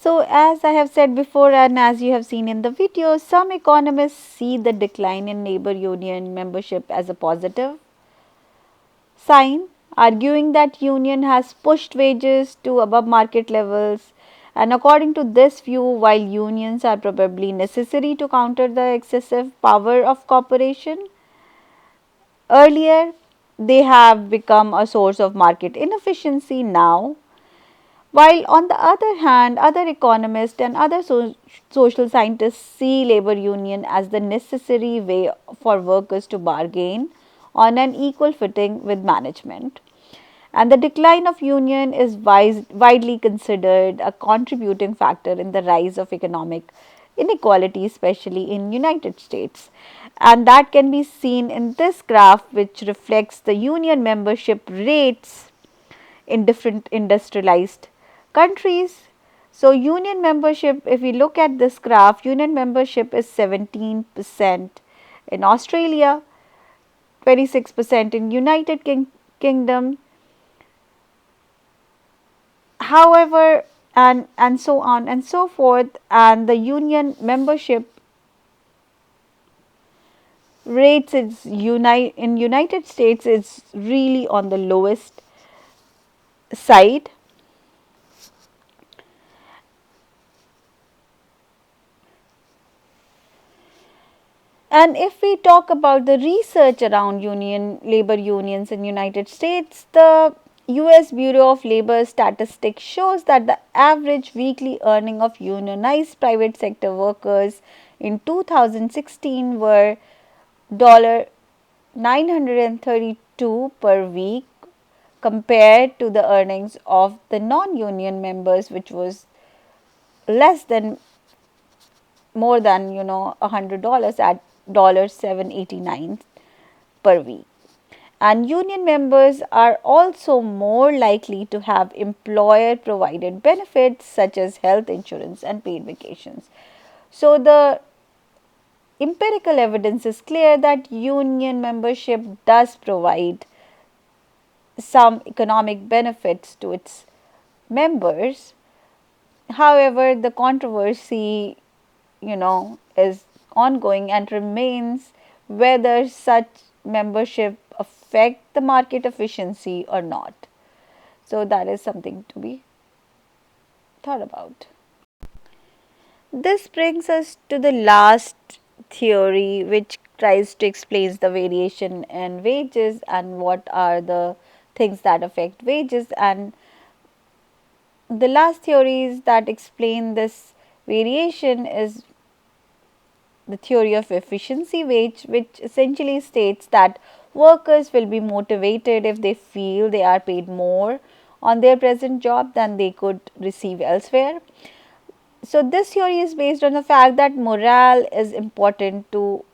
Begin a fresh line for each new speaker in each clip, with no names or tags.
So, as I have said before, and as you have seen in the video, some economists see the decline in labor union membership as a positive sign, arguing that union has pushed wages to above market levels. And according to this view, while unions are probably necessary to counter the excessive power of corporation, earlier they have become a source of market inefficiency now. While on the other hand, other economists and other social scientists see labor union as the necessary way for workers to bargain on an equal footing with management. And the decline of union is widely considered a contributing factor in the rise of economic inequality, especially in United States. And that can be seen in this graph, which reflects the union membership rates in different industrialized countries. So, union membership, if we look at this graph, union membership is 17% in Australia, 26% in United Kingdom. However, and so on and so forth, and the union membership rates in United States is really on the lowest side. And if we talk about the research around labor unions in United States, the US Bureau of Labor Statistics shows that the average weekly earning of unionized private sector workers in 2016 were $932 per week compared to the earnings of the non-union members, which was less than more than $100 at $789 per week. And union members are also more likely to have employer provided benefits such as health insurance and paid vacations. So the empirical evidence is clear that union membership does provide some economic benefits to its members. However, the controversy, is ongoing and remains whether such membership affect the market efficiency or not. So that is something to be thought about. This brings us to the last theory, which tries to explain the variation in wages and what are the things that affect wages. And the last theories that explain this variation is the theory of efficiency wage, which essentially states that workers will be motivated if they feel they are paid more on their present job than they could receive elsewhere. So, this theory is based on the fact that morale is important to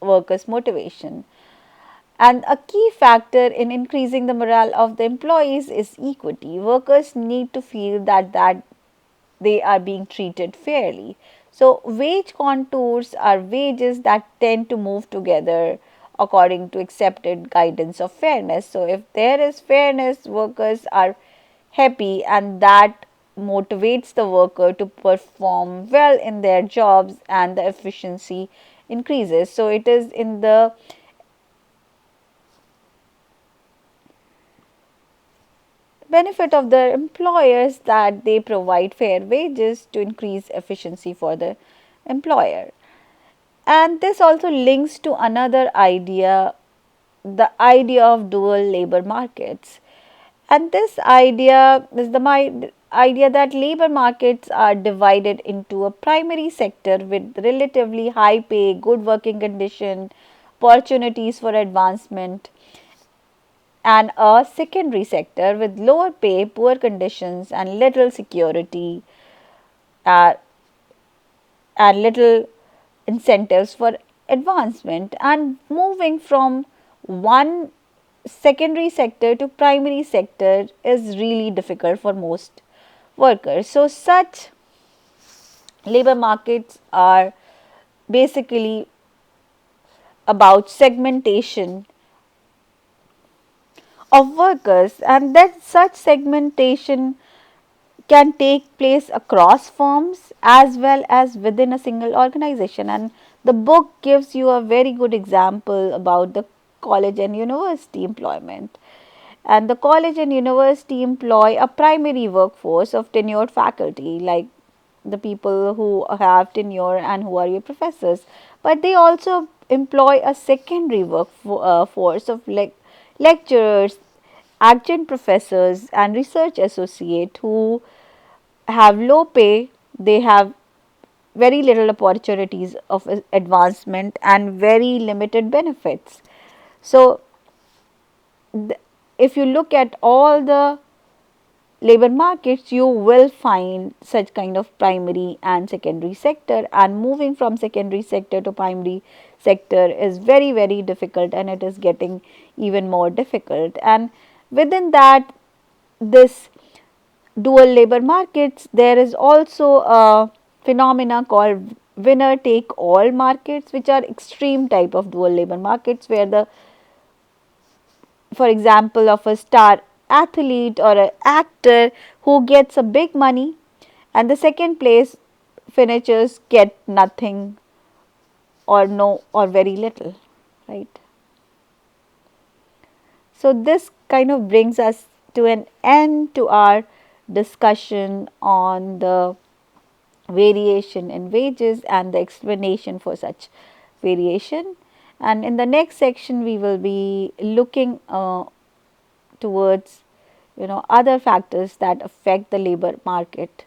workers' motivation. And a key factor in increasing the morale of the employees is equity. Workers need to feel that they are being treated fairly. So, wage contours are wages that tend to move together according to accepted guidance of fairness. So, if there is fairness, workers are happy, and that motivates the worker to perform well in their jobs and the efficiency increases. So, it is in the benefit of the employers that they provide fair wages to increase efficiency for the employer. And this also links to another idea, the idea of dual labor markets. And this idea is the idea that labor markets are divided into a primary sector with relatively high pay, good working condition, opportunities for advancement, and a secondary sector with lower pay, poor conditions, and little security, uh, and little incentives for advancement. And moving from one secondary sector to primary sector is really difficult for most workers. So, such labor markets are basically about segmentation of workers, and that such segmentation can take place across firms as well as within a single organization. And the book gives you a very good example about the college and university employment. And the college and university employ a primary workforce of tenured faculty, like the people who have tenure and who are your professors. But they also employ a secondary workforce of lecturers, adjunct professors, and research associate who have low pay. They have very little opportunities of advancement and very limited benefits. So, if you look at all the labor markets, you will find such kind of primary and secondary sector, and moving from secondary sector to primary sector is very very difficult, and it is getting even more difficult. And within that, this dual labor markets, there is also a phenomena called winner take all markets, which are extreme type of dual labor markets, where the, for example, of a star athlete or an actor who gets a big money, and the second place finishers get nothing or no or very little, right? So this kind of brings us to an end to our discussion on the variation in wages and the explanation for such variation. And in the next section we will be looking towards other factors that affect the labor market.